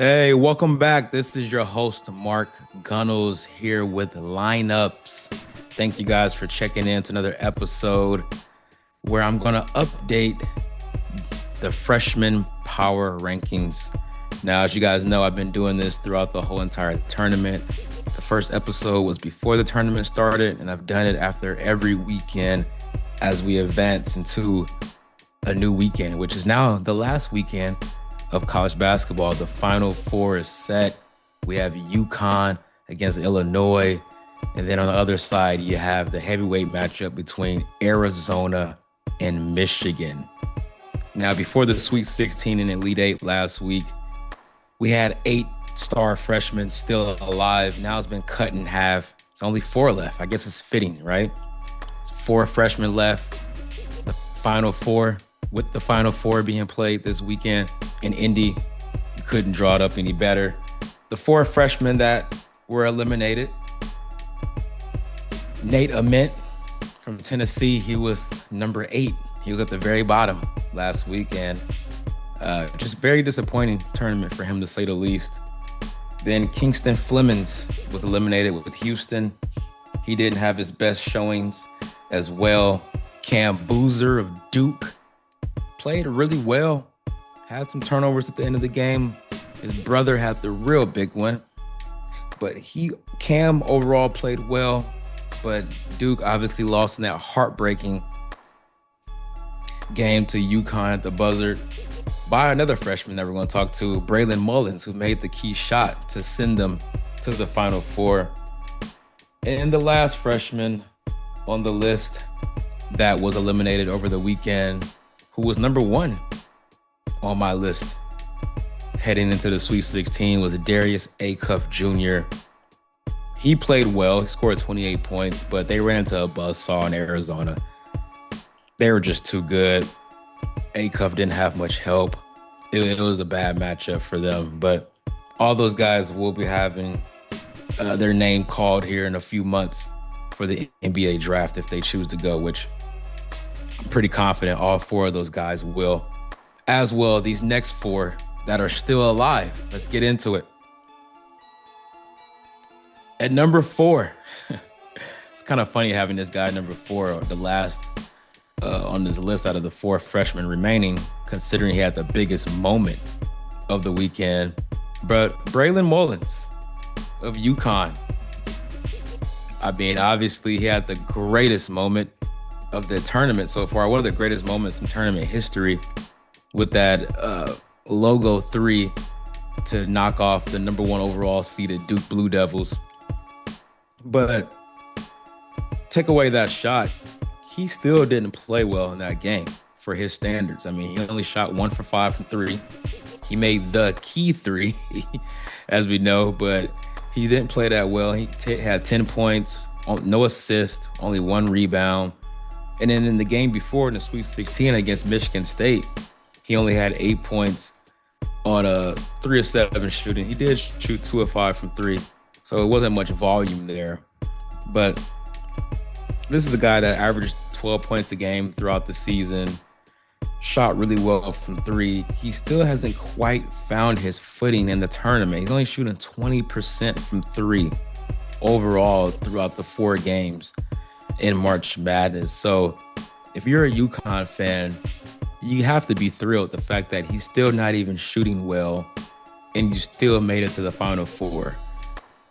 Hey, welcome back. This is your host, Mark Gunnels, here with lineups. Thank you guys for checking in to another episode where I'm going to update the freshman power rankings. Now, as you guys know, I've been doing this throughout the whole entire tournament. The first episode was before the tournament started, and I've done it after every weekend as we advance into a new weekend, which is now the last weekend of college basketball. The Final Four is set. We have UConn against Illinois. And then on the other side, you have the heavyweight matchup between Arizona and Michigan. Now, before the Sweet 16 and Elite Eight last week, we had 8 star freshmen still alive. Now it's been cut in half. It's only 4 left. I guess it's fitting, right? It's 4 freshmen left. The Final Four, with the Final Four being played this weekend in Indy, you couldn't draw it up any better. The 4 freshmen that were eliminated: Nate Ament from Tennessee, he was number 8. He was at the very bottom last weekend. Just very disappointing tournament for him, to say the least. Then Kingston Flemings was eliminated with Houston. He didn't have his best showings as well. Cam Boozer of Duke played really well, had some turnovers at the end of the game. His brother had the real big one, but Cam overall played well, but Duke obviously lost in that heartbreaking game to UConn at the buzzer by another freshman that we're going to talk to, Braylon Mullins, who made the key shot to send them to the Final Four. And the last freshman on the list that was eliminated over the weekend, who was number 1 on my list heading into the Sweet 16, was Darius Acuff Jr. He played well. He scored 28 points, but they ran into a buzzsaw in Arizona. They were just too good. Acuff didn't have much help. It was a bad matchup for them, but all those guys will be having their name called here in a few months for the NBA draft if they choose to go, which I'm pretty confident all 4 of those guys will. As well, these next 4 that are still alive. Let's get into it. At number 4, it's kind of funny having this guy number 4, the last on this list out of the 4 freshmen remaining, considering he had the biggest moment of the weekend. But Braylon Mullins of UConn, I mean, obviously he had the greatest moment of the tournament so far, one of the greatest moments in tournament history, with that logo 3 to knock off the number 1 overall seeded Duke Blue Devils. But take away that shot, he still didn't play well in that game for his standards. I mean, he only shot 1 for 5 from 3. He made the key 3, as we know, but he didn't play that well. He had 10 points, no assist, only 1 rebound. And then in the game before, in the Sweet 16 against Michigan State, he only had 8 points on a 3 of 7 shooting. He did shoot 2 of 5 from 3, so it wasn't much volume there. But this is a guy that averaged 12 points a game throughout the season, shot really well from 3. He still hasn't quite found his footing in the tournament. He's only shooting 20% from 3 overall throughout the 4 games in March Madness. So if you're a UConn fan, you have to be thrilled the fact that he's still not even shooting well and you still made it to the Final Four.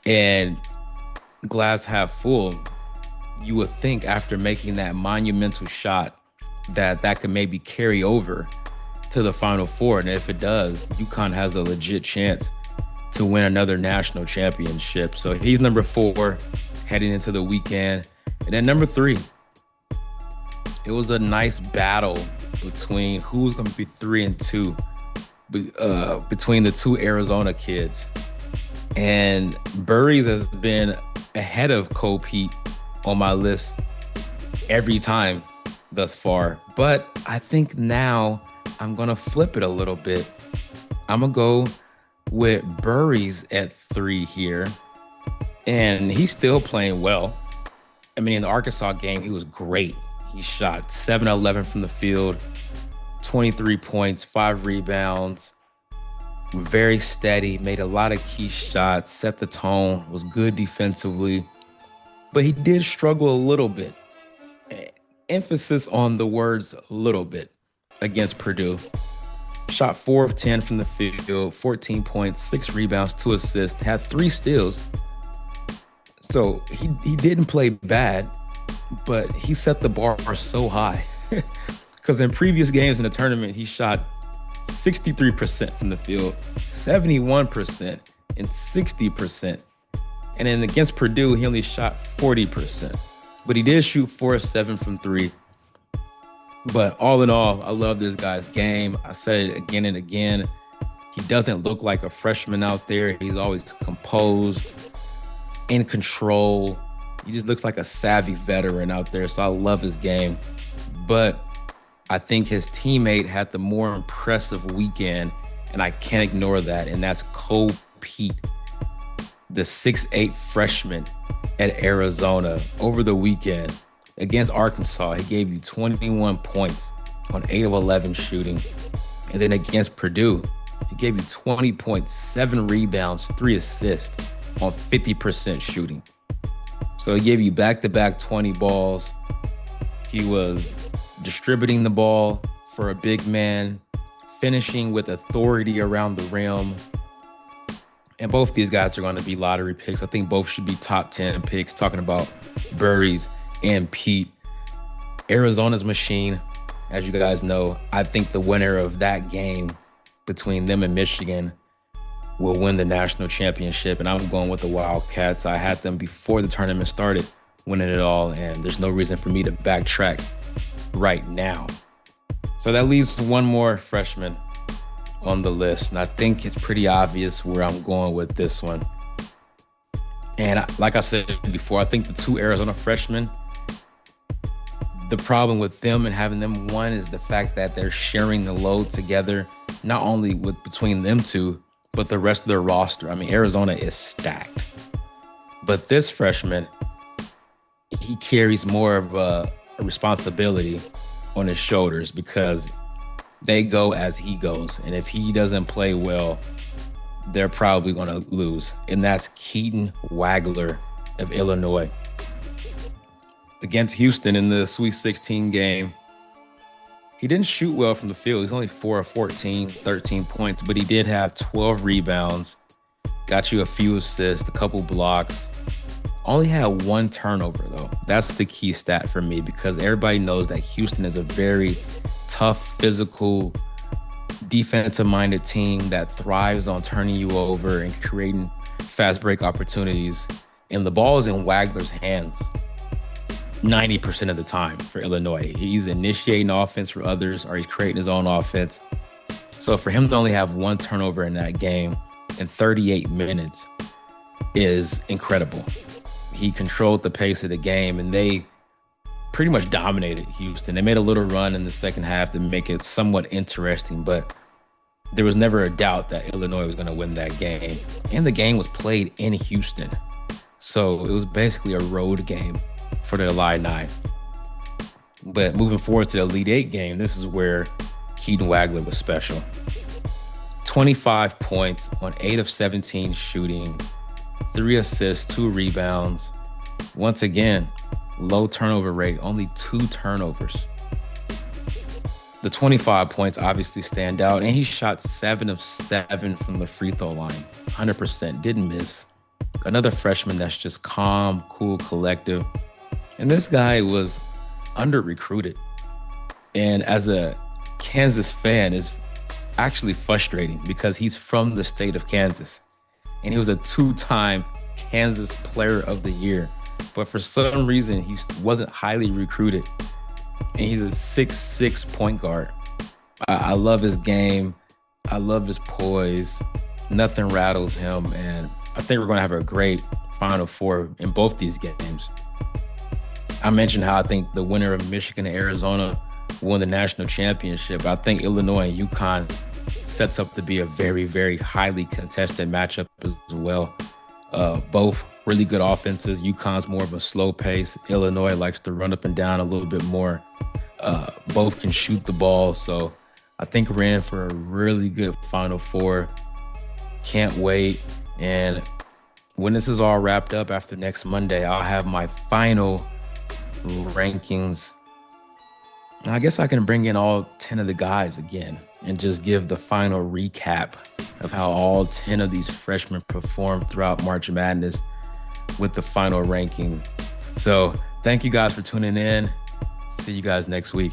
And glass half full, you would think after making that monumental shot that could maybe carry over to the Final Four. And if it does, UConn has a legit chance to win another national championship. So he's number 4 heading into the weekend. And then number 3, it was a nice battle between who's going to be 3 and 2 between the 2 Arizona kids. And Burries has been ahead of Cole Pete on my list every time thus far. But I think now I'm going to flip it a little bit. I'm going to go with Burries at 3 here. And he's still playing well. I mean, in the Arkansas game, he was great. He shot 7-11 from the field, 23 points, 5 rebounds. Very steady, made a lot of key shots, set the tone, was good defensively, but he did struggle a little bit. Emphasis on the words a little bit against Purdue. Shot 4 of 10 from the field, 14 points, 6 rebounds, 2 assists, had 3 steals. So he didn't play bad, but he set the bar so high. Because in previous games in the tournament, he shot 63% from the field, 71%, and 60%. And then against Purdue, he only shot 40%. But he did shoot 4 of 7 from 3. But all in all, I love this guy's game. I said it again and again. He doesn't look like a freshman out there. He's always composed, in control. He just looks like a savvy veteran out there. So I love his game. But I think his teammate had the more impressive weekend, and I can't ignore that. And that's Cole Pete, the 6'8 freshman at Arizona over the weekend. Against Arkansas, he gave you 21 points on 8 of 11 shooting. And then against Purdue, he gave you 20 points, 7 rebounds, 3 assists on 50% shooting. So he gave you back-to-back 20 balls. He was distributing the ball for a big man, finishing with authority around the rim. And both these guys are going to be lottery picks. I think both should be top 10 picks, talking about Burries and Pete. Arizona's machine, as you guys know. I think the winner of that game between them and Michigan will win the national championship, and I'm going with the Wildcats. I had them before the tournament started winning it all, and there's no reason for me to backtrack right now. So that leaves one more freshman on the list, and I think it's pretty obvious where I'm going with this one. And like I said before, I think the 2 Arizona freshmen, the problem with them and having them one is the fact that they're sharing the load together, not only with between them two, but the rest of their roster. I mean, Arizona is stacked. But this freshman, he carries more of a responsibility on his shoulders because they go as he goes. And if he doesn't play well, they're probably going to lose. And that's Keaton Wagler of Illinois. Against Houston in the Sweet 16 game, he didn't shoot well from the field. He's only 4 of 14, 13 points, but he did have 12 rebounds, got you a few assists, a couple blocks. Only had 1 turnover, though. That's the key stat for me because everybody knows that Houston is a very tough, physical, defensive-minded team that thrives on turning you over and creating fast break opportunities. And the ball is in Wagler's hands 90% of the time for Illinois. He's initiating offense for others or he's creating his own offense. So for him to only have 1 turnover in that game in 38 minutes is incredible. He controlled the pace of the game and they pretty much dominated Houston. They made a little run in the second half to make it somewhat interesting, but there was never a doubt that Illinois was going to win that game. And the game was played in Houston. So it was basically a road game for the Illini. But moving forward to the Elite Eight game, this is where Keaton Wagler was special. 25 points on 8 of 17 shooting, 3 assists, 2 rebounds. Once again, low turnover rate, only 2 turnovers. The 25 points obviously stand out, and he shot 7 of 7 from the free throw line, 100%, didn't miss. Another freshman that's just calm, cool, collective. And this guy was under-recruited. And as a Kansas fan, it's actually frustrating because he's from the state of Kansas. And he was a 2-time Kansas Player of the Year. But for some reason, he wasn't highly recruited. And he's a 6'6" point guard. I love his game. I love his poise. Nothing rattles him. And I think we're going to have a great Final Four in both these games. I mentioned how I think the winner of Michigan and Arizona won the national championship. I think Illinois and UConn sets up to be a very, very highly contested matchup as well. Both really good offenses. UConn's more of a slow pace. Illinois likes to run up and down a little bit more. Both can shoot the ball. So I think we're in for a really good Final Four. Can't wait. And when this is all wrapped up after next Monday, I'll have my final rankings. I guess I can bring in all 10 of the guys again and just give the final recap of how all 10 of these freshmen performed throughout March Madness with the final ranking. So thank you guys for tuning in. See you guys next week.